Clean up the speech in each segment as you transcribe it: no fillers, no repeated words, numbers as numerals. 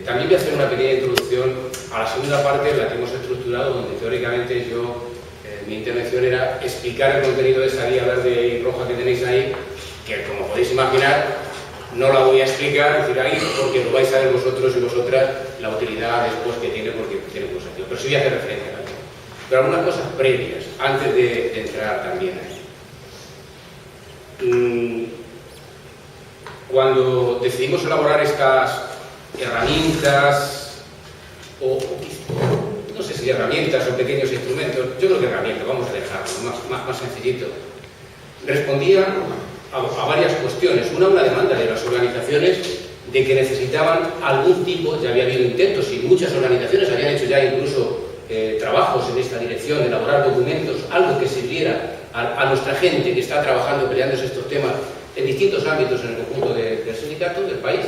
También voy a hacer una pequeña introducción a la segunda parte, la que hemos estructurado, donde teóricamente mi intervención era explicar el contenido de esa guía verde y roja que tenéis ahí, que como podéis imaginar, no la voy a explicar, decir ahí, porque lo vais a ver vosotros y vosotras la utilidad después que tiene, porque tiene un sentido. Pero sí voy a hacer referencia también. Pero algunas cosas previas, antes de entrar también ahí. Cuando decidimos elaborar estas herramientas, o no sé si herramientas o pequeños instrumentos, yo creo que herramientas, vamos a dejarlo más sencillito, respondía a varias cuestiones. Una demanda de las organizaciones de que necesitaban algún tipo, ya había habido intentos y muchas organizaciones habían hecho ya incluso trabajos en esta dirección, de elaborar documentos, algo que sirviera a nuestra gente que está trabajando, peleándose estos temas en distintos ámbitos en el conjunto del sindicato, del país.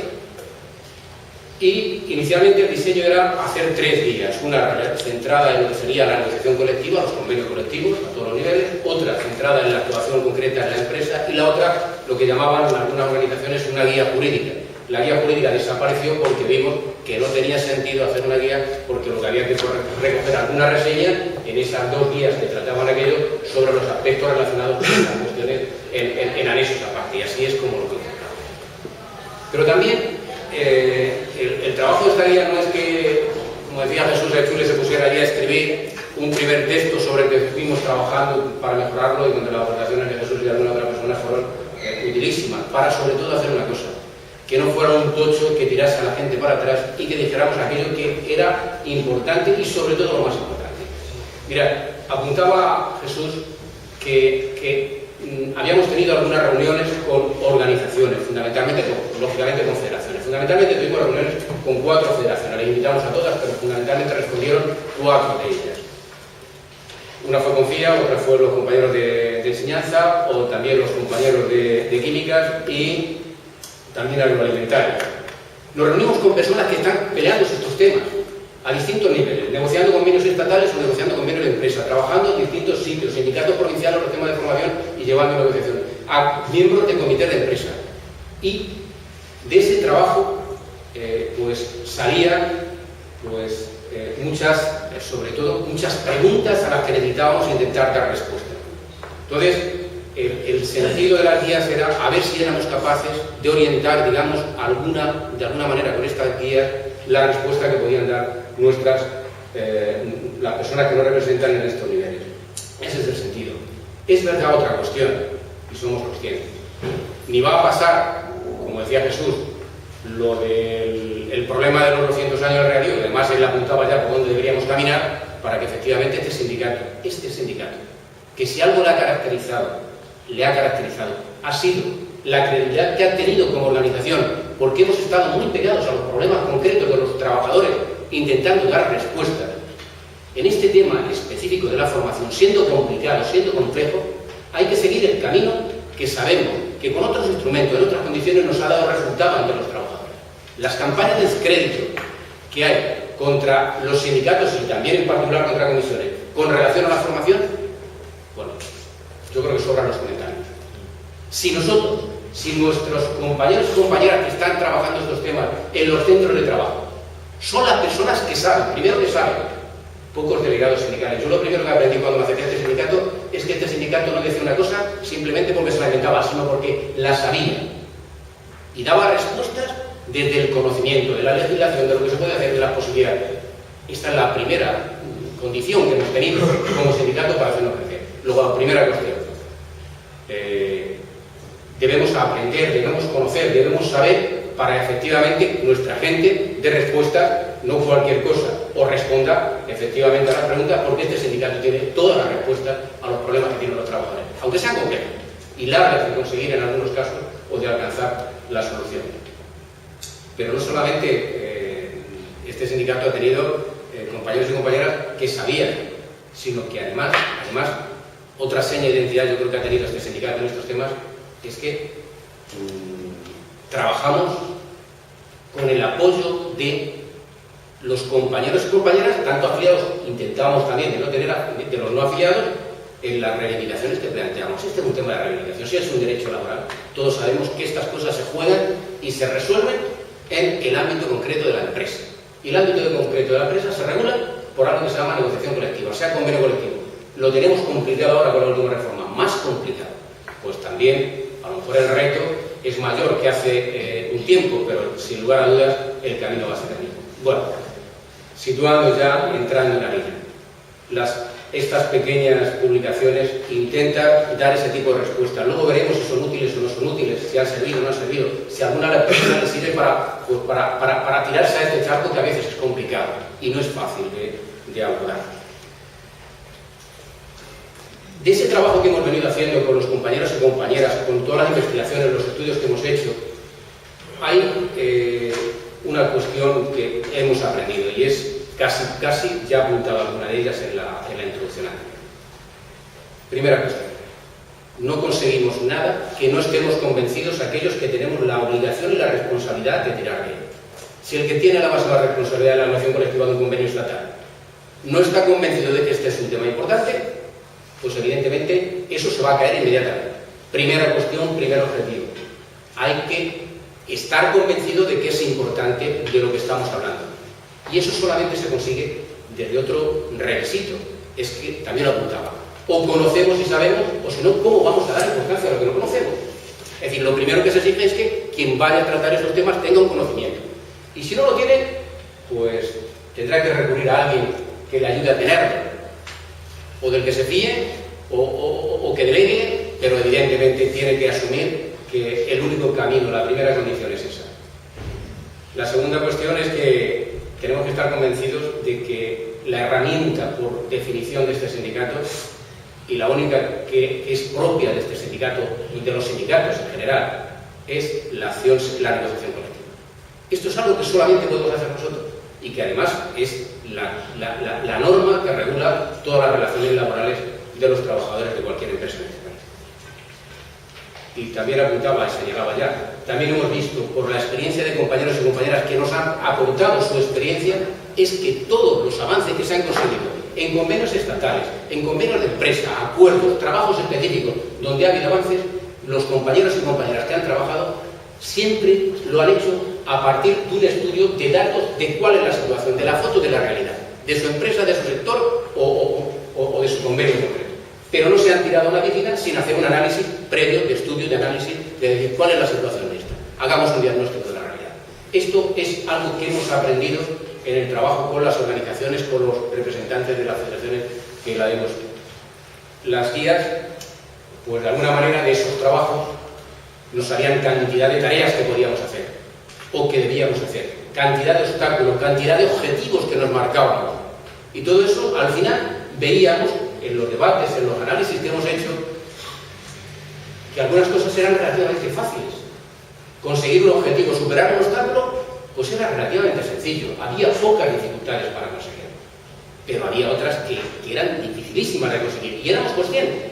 Y inicialmente el diseño era hacer 3 guías, una centrada en lo que sería la negociación colectiva, los convenios colectivos a todos los niveles, otra centrada en la actuación concreta en la empresa y la otra, lo que llamaban en algunas organizaciones una guía jurídica. La guía jurídica desapareció porque vimos que no tenía sentido hacer una guía, porque lo que había que recoger alguna reseña en esas 2 guías que trataban aquello sobre los aspectos relacionados con las cuestiones en anexos aparte, y así es como lo que ocurre. Pero también el trabajo de esta guía no es que, como decía Jesús Echule, se pusiera allí a escribir un primer texto sobre el que fuimos trabajando para mejorarlo y donde las aportaciones de Jesús y de alguna otra persona fueron utilísimas, para sobre todo hacer una cosa, que no fuera un tocho que tirase a la gente para atrás y que dijéramos aquello que era importante y sobre todo lo más importante. Mira, apuntaba Jesús que habíamos tenido algunas reuniones con organizaciones, fundamentalmente, lógicamente con federaciones. Fundamentalmente tuvimos reuniones con 4 federaciones, les invitamos a todas, pero fundamentalmente respondieron 4 de ellas. Una fue con FIA, otra fue los compañeros de enseñanza, o también los compañeros de químicas y también agroalimentaria. Nos reunimos con personas que están peleando estos temas a distintos niveles, negociando convenios estatales o negociando convenios de empresa, trabajando en distintos sitios, sindicatos provinciales, los temas de formación y llevando negociaciones, a miembros de comités de empresa. Y de ese trabajo pues salían sobre todo muchas preguntas a las que necesitábamos intentar dar respuesta. Entonces, el sentido de las guías era a ver si éramos capaces de orientar, digamos, de alguna manera con estas guías la respuesta que podían dar las personas que nos representan en estos niveles. Ese es el sentido. Es verdad otra cuestión, y somos conscientes. Ni va a pasar, como decía Jesús, lo del problema de los 200 años de regadío, además él apuntaba ya por dónde deberíamos caminar para que efectivamente este sindicato, que si algo le ha caracterizado, ha sido la credibilidad que ha tenido como organización, porque hemos estado muy pegados a los problemas concretos de los trabajadores, intentando dar respuestas. En este tema específico de la formación, siendo complicado, siendo complejo, hay que seguir el camino que sabemos que con otros instrumentos, en otras condiciones, nos ha dado resultado ante los trabajadores. Las campañas de descrédito que hay contra los sindicatos y también en particular contra comisiones con relación a la formación, bueno, yo creo que sobran los comentarios. Si nuestros compañeros y compañeras que están trabajando estos temas en los centros de trabajo son las personas que saben, primero que saben, pocos delegados sindicales. Yo lo primero que aprendí cuando me acerqué a este sindicato es que este sindicato no decía una cosa simplemente porque se la inventaba, sino porque la sabía y daba respuestas desde el conocimiento de la legislación, de lo que se puede hacer, de las posibilidades. Esta es la primera condición que hemos tenido como sindicato para hacernos crecer. Luego, la primera cuestión. Debemos aprender, debemos conocer, debemos saber para efectivamente nuestra gente dé respuesta, no cualquier cosa, o responda efectivamente a las preguntas, porque este sindicato tiene todas las respuestas a los problemas que tienen los trabajadores, aunque sean complejos y largas de conseguir en algunos casos o de alcanzar la solución. Pero no solamente este sindicato ha tenido compañeros y compañeras que sabían, sino que además, otra seña de identidad yo creo que ha tenido este sindicato en estos temas es que trabajamos con el apoyo de los compañeros y compañeras, tanto afiliados, intentábamos también de los no afiliados, en las reivindicaciones que planteamos. Este es un tema de reivindicación, si es un derecho laboral. Todos sabemos que estas cosas se juegan y se resuelven en el ámbito concreto de la empresa. Y el ámbito concreto de la empresa se regula por algo que se llama negociación colectiva, o sea, convenio colectivo. Lo tenemos complicado ahora con la última reforma, más complicado. Pues también, a lo mejor el reto es mayor que hace un tiempo, pero sin lugar a dudas el camino va a ser el mismo. Bueno, situando ya, entrando en la línea. Estas pequeñas publicaciones intentan dar ese tipo de respuesta. Luego veremos si son útiles o no son útiles, si han servido o no han servido, si alguna persona les sirve para tirarse a este charco que a veces es complicado y no es fácil de abordar. De ese trabajo que hemos venido haciendo con los compañeros y compañeras, con todas las investigaciones, los estudios que hemos hecho, hay una cuestión que hemos aprendido y es casi ya apuntado alguna de ellas en la introducción anterior. Primera cuestión. No conseguimos nada que no estemos convencidos aquellos que tenemos la obligación y la responsabilidad de tirar de él. Si el que tiene la máxima responsabilidad de la negociación colectiva de un convenio estatal no está convencido de que este es un tema importante, pues evidentemente eso se va a caer inmediatamente. Primera cuestión, primer objetivo. Hay que estar convencido de que es importante de lo que estamos hablando. Y eso solamente se consigue desde otro requisito, es que también lo apuntaba. O conocemos y sabemos, o si no, ¿cómo vamos a dar importancia a lo que no conocemos? Es decir, lo primero que se exige es que quien vaya a tratar esos temas tenga un conocimiento. Y si no lo tiene, pues tendrá que recurrir a alguien que le ayude a tenerlo. O del que se fíe, o que delegue, pero evidentemente tiene que asumir que el único camino, la primera condición es esa. La segunda cuestión es que tenemos que estar convencidos de que la herramienta por definición de este sindicato y la única que es propia de este sindicato y de los sindicatos en general es la negociación colectiva. Esto es algo que solamente podemos hacer nosotros y que además es la norma que regula todas las relaciones laborales de los trabajadores de cualquier empresa en este país. Y también apuntaba, y se llegaba ya, también hemos visto por la experiencia de compañeros y compañeras que nos han aportado su experiencia, es que todos los avances que se han conseguido en convenios estatales, en convenios de empresa, acuerdos, trabajos específicos, donde ha habido avances, los compañeros y compañeras que han trabajado siempre lo han hecho a partir de un estudio de datos de cuál es la situación, de la foto de la realidad, de su empresa, de su sector o de su convenio concreto. Pero no se han tirado a la piscina sin hacer un análisis previo, de estudio, de análisis, de decir cuál es la situación de esta. Hagamos un diagnóstico de la realidad. Esto es algo que hemos aprendido en el trabajo con las organizaciones, con los representantes de las federaciones que la hemos hecho. Las guías, pues de alguna manera de esos trabajos nos salían cantidad de tareas que podíamos hacer o que debíamos hacer, cantidad de obstáculos, cantidad de objetivos que nos marcábamos. Y todo eso, al final, veíamos en los debates, en los análisis que hemos hecho, que algunas cosas eran relativamente fáciles. Conseguir un objetivo, superar un obstáculo, pues era relativamente sencillo. Había pocas dificultades para conseguirlo. Pero había otras que eran dificilísimas de conseguir y éramos conscientes.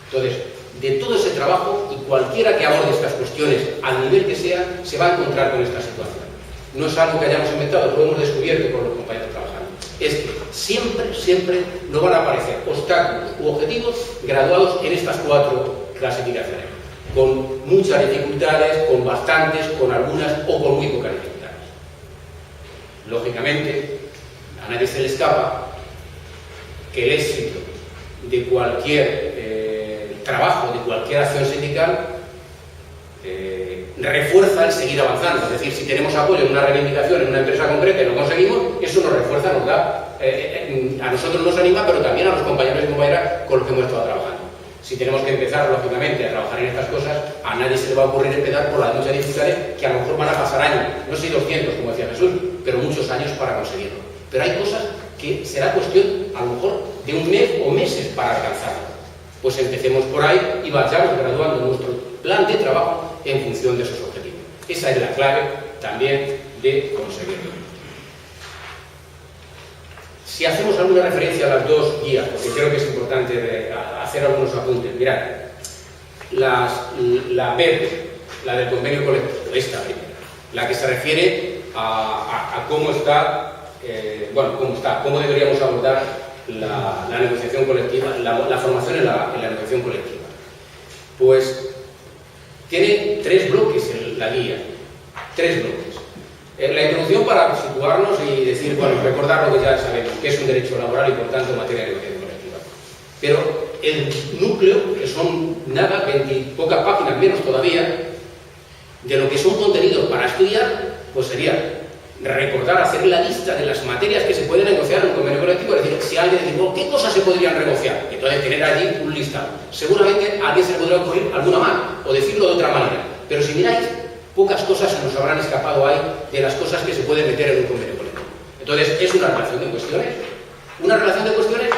Entonces, de todo ese trabajo, y cualquiera que aborde estas cuestiones, al nivel que sea, se va a encontrar con esta situación. No es algo que hayamos inventado, lo hemos descubierto con los compañeros trabajando. Es que siempre no van a aparecer obstáculos u objetivos graduados en estas 4 clasificaciones, con muchas dificultades, con bastantes, con algunas o con muy pocas dificultades. Lógicamente, a nadie se le escapa que el éxito de cualquier trabajo, de cualquier acción sindical, refuerza el seguir avanzando. Es decir, si tenemos apoyo en una reivindicación en una empresa concreta y lo conseguimos, eso nos refuerza, nos da, a nosotros nos anima, pero también a los compañeros y compañeras con los que hemos estado trabajando. Si tenemos que empezar, lógicamente, a trabajar en estas cosas, a nadie se le va a ocurrir empezar por las muchas dificultades que a lo mejor van a pasar años, no sé 200, como decía Jesús, pero muchos años para conseguirlo. Pero hay cosas que será cuestión, a lo mejor, de un mes o meses para alcanzarlo. Pues empecemos por ahí y vayamos graduando nuestro plan de trabajo en función de esos objetivos. Esa es la clave también de conseguirlo. Si hacemos alguna referencia a las 2 guías, porque creo que es importante hacer algunos apuntes. Mirad, la verde, la del convenio colectivo, esta primera, la que se refiere a cómo está, cómo deberíamos abordar la negociación colectiva, la formación en la negociación colectiva. Pues tiene 3 bloques en la guía, 3 bloques. La introducción para situarnos y decir, bueno, recordar lo que ya sabemos, que es un derecho laboral y por tanto materia de negociación colectiva. Pero el núcleo, que son nada, 20 pocas páginas, menos todavía, de lo que son contenidos para estudiar, pues sería recordar, hacer la lista de las materias que se pueden negociar en un convenio colectivo, es decir, si alguien dice, bueno, ¿qué cosas se podrían negociar? Entonces tener allí un listado. Seguramente a alguien se le podrá ocurrir alguna más, o decirlo de otra manera. Pero si miráis, pocas cosas se nos habrán escapado ahí de las cosas que se pueden meter en un convenio colectivo. Entonces, es una relación de cuestiones. Una relación de cuestiones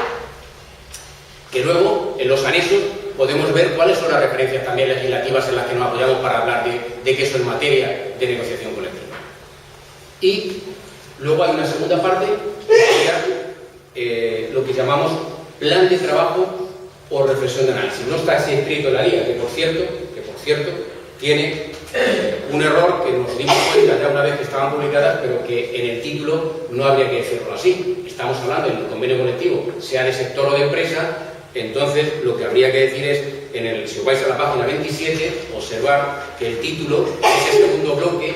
que luego, en los anexos, podemos ver cuáles son las referencias también legislativas en las que nos apoyamos para hablar de que eso es materia de negociación colectiva. Y luego hay una segunda parte, que sería lo que llamamos plan de trabajo o reflexión de análisis. No está así escrito en la guía, que por cierto, tiene un error que nos dimos cuenta ya una vez que estaban publicadas, pero que en el título no habría que decirlo así. Estamos hablando del convenio colectivo, sea de sector o de empresa, entonces lo que habría que decir es, si os vais a la página 27, observar que el título es el segundo bloque,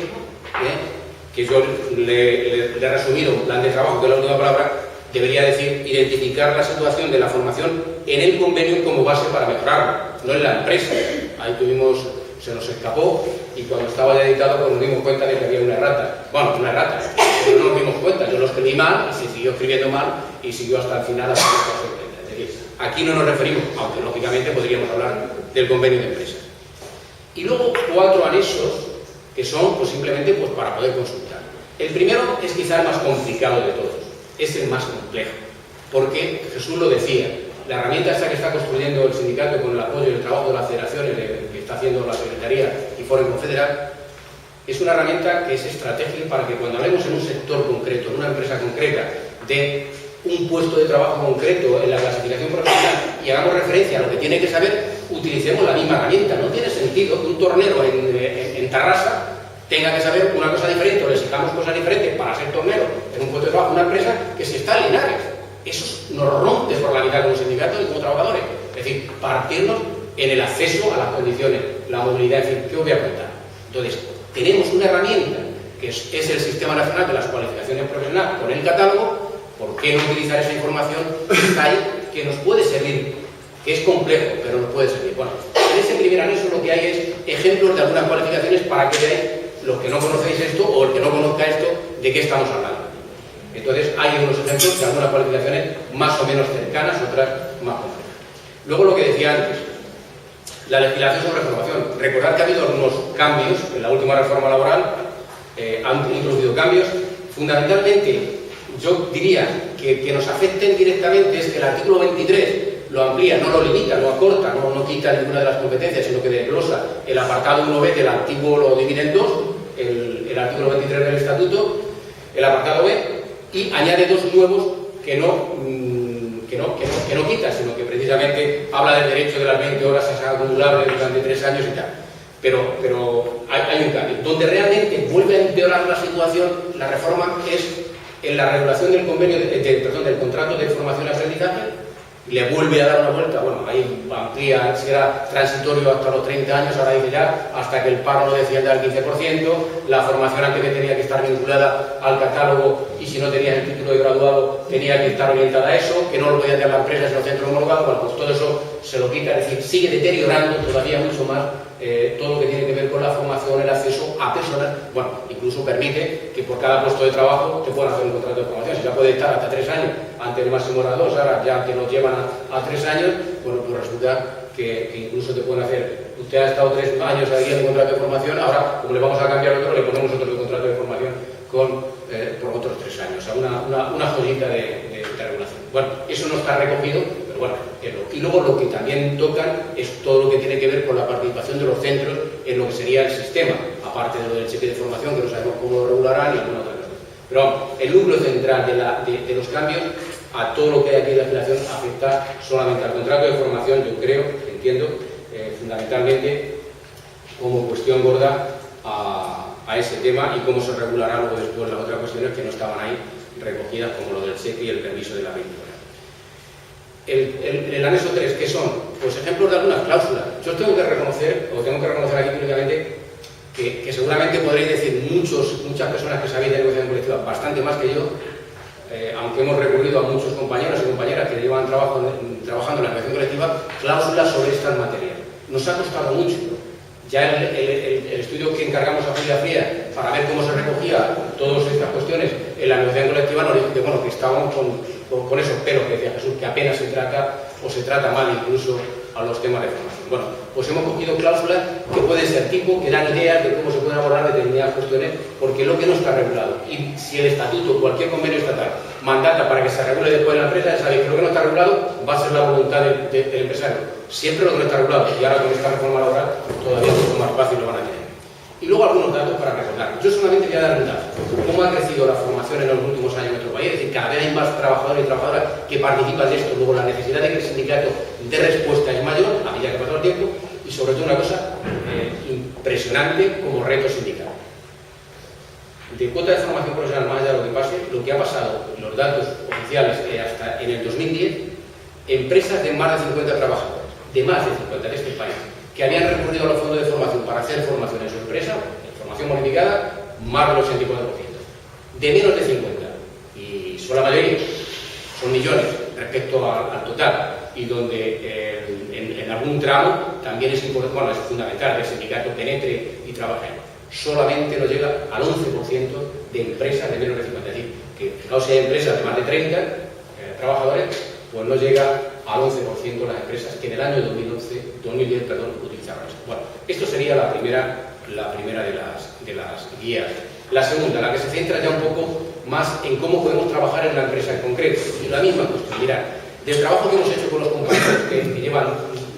que yo le he resumido, un plan de trabajo, que es la última palabra, debería decir identificar la situación de la formación en el convenio como base para mejorarlo, no en la empresa. Ahí se nos escapó y cuando estaba ya editado pues nos dimos cuenta de que había una errata. Bueno, una errata, pero no nos dimos cuenta. Yo lo escribí mal y se siguió escribiendo mal y siguió hasta el final. Es decir, aquí no nos referimos, aunque lógicamente podríamos hablar del convenio de empresa. Y luego 4 anexos que son pues, simplemente pues, para poder consultar. El primero es quizá el más complicado de todos, es el más complejo, porque Jesús lo decía, la herramienta esta que está construyendo el sindicato con el apoyo y el trabajo de las federaciones que está haciendo la Secretaría y Foro Confederal, es una herramienta que es estratégica para que cuando hablemos en un sector concreto, en una empresa concreta, de un puesto de trabajo concreto en la clasificación profesional y hagamos referencia a lo que tiene que saber, utilicemos la misma herramienta. No tiene sentido que un tornero en Tarrasa tenga que saber una cosa diferente o le exijamos cosas diferentes para ser tornero en un puesto de trabajo en una empresa que si está en Linares. Eso nos rompe por la mitad como sindicatos y como trabajadores. Es decir, partirnos en el acceso a las condiciones, la movilidad, en fin, ¿qué os voy a contar? Entonces, tenemos una herramienta que es el Sistema Nacional de las Cualificaciones Profesionales con el catálogo. ¿Por qué no utilizar esa información que está ahí, que nos puede servir? Que es complejo, pero nos puede servir. Bueno, en ese primer anexo lo que hay es ejemplos de algunas cualificaciones para que veáis, los que no conocéis esto o el que no conozca esto, de qué estamos hablando. Entonces, hay unos ejemplos de algunas cualificaciones más o menos cercanas, otras más complejas. Luego, lo que decía antes, la legislación sobre formación. Recordad que ha habido algunos cambios en la última reforma laboral, han introducido cambios. Fundamentalmente, yo diría que nos afecten directamente es que el artículo 23 lo amplía, no lo limita, no acorta, no quita ninguna de las competencias, sino que desglosa el apartado 1b del antiguo, lo divide en 2, el artículo 23 del Estatuto, el apartado B, y añade 2 nuevos que no quita, sino que precisamente habla del derecho de las 20 horas acumulables durante 3 años y tal. Pero hay un cambio. Donde realmente vuelve a empeorar la situación, la reforma es en la regulación del convenio, del contrato de formación y aprendizaje, le vuelve a dar una vuelta, bueno, ahí amplía, será transitorio hasta los 30 años, ahora dice ya, hasta que el paro lo descienda al 15%, la formación antes tenía que estar vinculada al catálogo y si no tenías el título de graduado tenía que estar orientada a eso, que no lo podía hacer la empresa, sino centro homologado, bueno, pues todo eso se lo quita, es decir, sigue deteriorando todavía mucho más todo lo que tiene que ver con la formación, el acceso a personas, bueno, incluso permite que por cada puesto de trabajo te puedan hacer un contrato de formación, si ya puede estar hasta 3 años, antes el máximo era 2, ahora ya que nos llevan a 3 años, bueno, pues resulta que incluso te pueden hacer, usted ha estado 3 años ahí en un contrato de formación, ahora como le vamos a cambiar otro, le ponemos otro contrato de formación por otros 3 años, o sea, una joyita de regulación. Bueno, eso no está recogido, pero bueno, y luego lo que también tocan es todo lo que tiene que ver con la participación de los centros en lo que sería el sistema, aparte de lo del cheque de formación, que no sabemos cómo lo regularán y alguna otra cosa. Pero vamos, el núcleo central de los cambios a todo lo que hay aquí en la legislación afecta solamente al contrato de formación, yo creo, entiendo, fundamentalmente como cuestión gorda a ese tema y cómo se regulará luego después las otras cuestiones que no estaban ahí recogidas, como lo del cheque y el permiso de la 20 horas. El anexo 3, ¿qué son? Pues ejemplos de algunas cláusulas. Yo tengo que reconocer aquí públicamente que seguramente podréis decir muchas personas que sabéis de negociación colectiva, bastante más que yo, aunque hemos recurrido a muchos compañeros y compañeras que llevan trabajando en la negociación colectiva, cláusulas sobre estas materias. Nos ha costado mucho. Ya el estudio que encargamos a Julia Fría para ver cómo se recogía todas estas cuestiones en la negociación colectiva nos dijo que, bueno, que estábamos con esos pelos que decía Jesús, que apenas se trata o se trata mal incluso a los temas de formación. Bueno, pues hemos cogido cláusulas que pueden ser tipo, que dan ideas de cómo se pueden abordar determinadas cuestiones, porque lo que no está regulado, y si el estatuto o cualquier convenio estatal mandata para que se regule después en la empresa, ya sabéis que lo que no está regulado va a ser la voluntad del empresario. Siempre lo que no está regulado, y ahora con esta reforma laboral todavía es mucho más fácil lo van a tener. Y luego algunos datos para recordar. Yo solamente voy a dar un dato. ¿Cómo ha crecido la formación en los últimos años en nuestro país? Es decir, cada vez hay más trabajadores y trabajadoras que participan de esto. Luego la necesidad de que el sindicato dé respuesta es mayor a medida que pasa el tiempo y sobre todo una cosa impresionante como reto sindical. De cuota de formación profesional, más allá de lo que pase, lo que ha pasado, los datos oficiales hasta en el 2010, empresas de más de 50 trabajadores, de más de 50 de este país, que habían recurrido a los fondos de formación para hacer formación en su empresa, formación bonificada, más del 84%. De menos de 50, y son la mayoría, son millones respecto al total, y donde en algún tramo también es importante, bueno, es fundamental que el sindicato penetre y trabaje. Solamente nos llega al 11% de empresas de menos de 50. Es decir, que fijaos si hay empresas de más de 30 trabajadores, pues no llega al 11% las empresas que en el año 2010 utilizaban esto. Bueno, esto sería la primera de las guías. La segunda, la que se centra ya un poco más en cómo podemos trabajar en una empresa en concreto. Y la misma cuestión, mirad, del trabajo que hemos hecho con los compañeros que llevan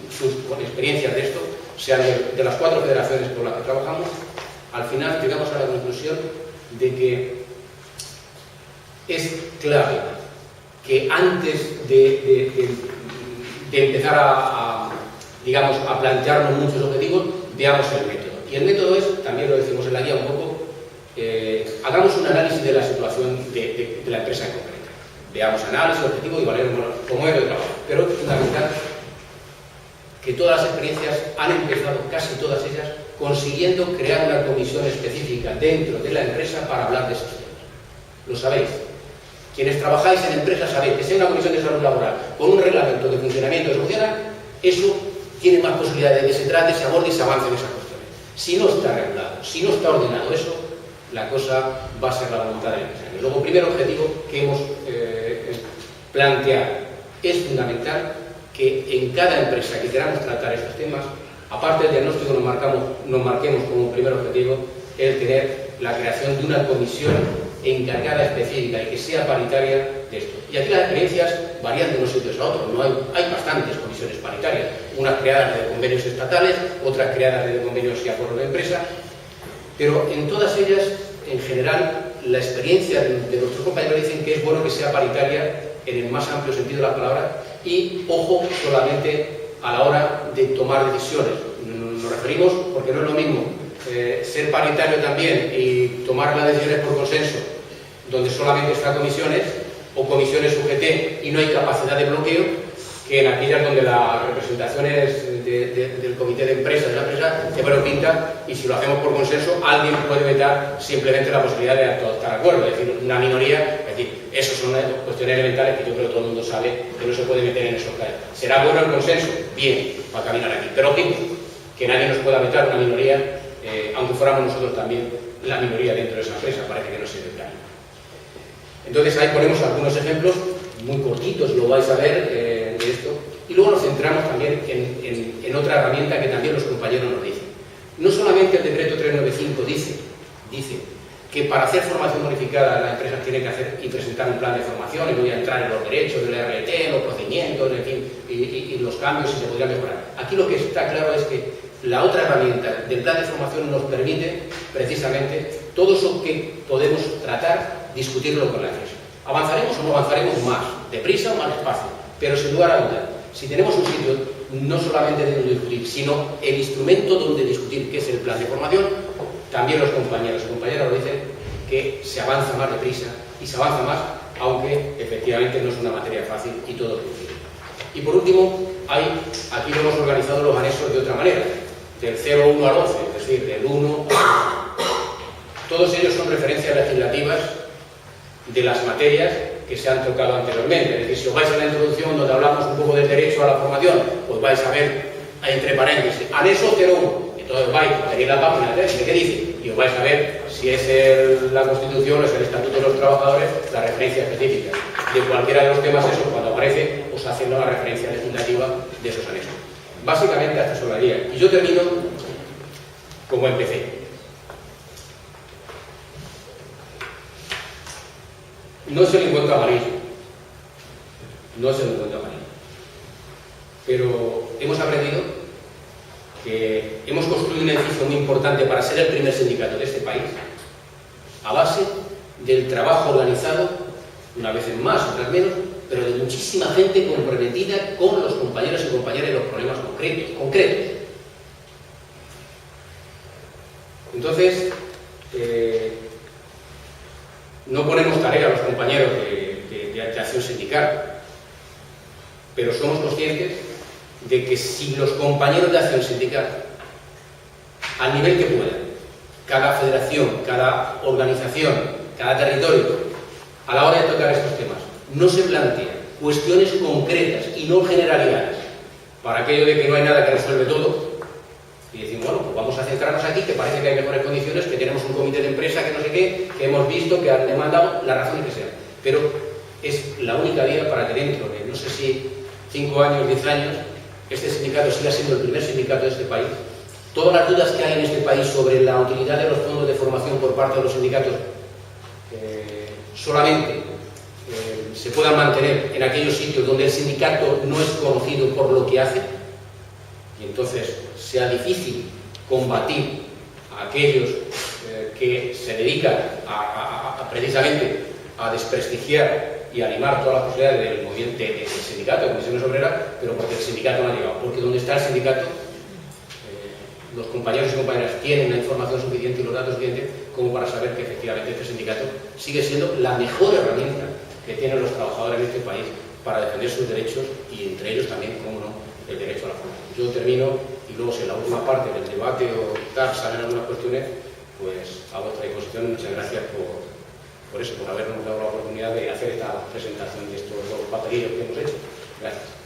sus experiencias de esto, sean de las 4 federaciones con las que trabajamos, al final llegamos a la conclusión de que es clave que antes de empezar digamos, a plantearnos muchos objetivos, veamos el método. Y el método es, también lo decimos en la guía un poco, hagamos un análisis de la situación de la empresa en concreto. Veamos análisis, objetivo y valores como es de trabajo. Pero es fundamental que todas las experiencias han empezado, casi todas ellas, consiguiendo crear una comisión específica dentro de la empresa para hablar de esos temas. Lo sabéis. Quienes trabajáis en empresas sabéis que si hay una comisión de salud laboral con un reglamento de funcionamiento que funciona, eso tiene más posibilidades de que se trate, se aborde y se avance en esas cuestiones. Si no está regulado, si no está ordenado eso, la cosa va a ser la voluntad del empresario. Luego, primer objetivo que hemos planteado, es fundamental que en cada empresa que queramos tratar estos temas, aparte del diagnóstico nos marquemos como primer objetivo el tener la creación de una comisión encargada específica y que sea paritaria de esto. Y aquí las experiencias varían de unos sitios a otros. No hay bastantes comisiones paritarias, unas creadas de convenios estatales, otras creadas de convenios y acuerdos de empresa, pero en todas ellas, en general, la experiencia de nuestros compañeros dicen que es bueno que sea paritaria en el más amplio sentido de la palabra y, ojo, solamente a la hora de tomar decisiones. Nos referimos, porque no es lo mismo ser paritario también y tomar las decisiones por consenso, donde solamente están comisiones o comisiones UGT y no hay capacidad de bloqueo, que en aquellas donde las representaciones del comité de empresa, de la empresa, se ponen pinta y si lo hacemos por consenso, alguien puede vetar simplemente la posibilidad de estar de acuerdo, es decir, una minoría, es decir, esas son cuestiones elementales que yo creo que todo el mundo sabe que no se puede meter en esos casos. ¿Será bueno el consenso? Bien, va a caminar aquí, pero que nadie nos pueda vetar una minoría, aunque fuéramos nosotros también la minoría dentro de esa empresa, parece que no se ve. Entonces ahí ponemos algunos ejemplos muy cortitos, lo vais a ver de esto, y luego nos centramos también en otra herramienta que también los compañeros nos dicen. No solamente el decreto 395 dice que para hacer formación bonificada las empresas tienen que hacer y presentar un plan de formación, y voy a entrar en los derechos del RLT, los procedimientos, en fin, y los cambios si se podrían mejorar. Aquí lo que está claro es que la otra herramienta del plan de formación nos permite precisamente todo eso que podemos tratar, discutirlo con la empresa. ¿Avanzaremos o no avanzaremos más? ¿Deprisa o más despacio? Pero sin lugar a duda, si tenemos un sitio, no solamente debemos discutir, sino el instrumento donde discutir, que es el plan de formación, también los compañeros y compañeras lo dicen, que se avanza más deprisa y se avanza más, aunque efectivamente no es una materia fácil y todo coincide. Y por último, aquí lo hemos organizado los anexos de otra manera, del 01 al 11, decir, del 1 al 2. Todos ellos son referencias legislativas de las materias que se han tocado anteriormente. Es decir, si os vais a la introducción donde hablamos un poco del derecho a la formación, pues vais a ver, entre paréntesis, anexo 01. Entonces vais, tenéis la página de qué dice, y os vais a ver si es la Constitución o es el Estatuto de los Trabajadores, la referencia específica. De cualquiera de los temas, eso, cuando aparece, os hace una referencia legislativa de esos anexos. Básicamente, hasta eso la guía. Y yo termino como empecé. No es el encuentro amarillo, no es el encuentro amarillo, pero hemos aprendido que hemos construido un edificio muy importante para ser el primer sindicato de este país, a base del trabajo organizado, una vez en más, otras menos, pero de muchísima gente comprometida con los compañeros y compañeras y los problemas concretos. Entonces, no ponemos tarea a los compañeros de acción sindical, pero somos conscientes de que si los compañeros de acción sindical, al nivel que puedan, cada federación, cada organización, cada territorio, a la hora de tocar estos temas, no se plantean cuestiones concretas y no generalidades, para aquello de que no hay nada que resuelve todo, y decimos, bueno, pues vamos a centrarnos aquí, que parece que hay mejores condiciones, que tenemos un comité de empresa, que no sé qué, que hemos visto, que han demandado, las razones que sean. Pero es la única vía para que dentro de, no sé si 5 años, 10 años, este sindicato siga siendo el primer sindicato de este país. Todas las dudas que hay en este país sobre la utilidad de los fondos de formación por parte de los sindicatos solamente se puedan mantener en aquellos sitios donde el sindicato no es conocido por lo que hace, y entonces sea difícil combatir a aquellos que se dedican precisamente a desprestigiar y animar todas las posibilidades del movimiento del sindicato, de comisiones obreras, pero porque el sindicato no ha llegado. Porque donde está el sindicato, los compañeros y compañeras tienen la información suficiente y los datos suficientes como para saber que efectivamente este sindicato sigue siendo la mejor herramienta que tienen los trabajadores en este país para defender sus derechos y entre ellos también, como no, el derecho a la formación. Yo termino y luego si en la última parte del debate o tal salen algunas cuestiones, pues a vuestra disposición. Muchas gracias por eso, por habernos dado la oportunidad de hacer esta presentación de estos dos papelillos que hemos hecho. Gracias.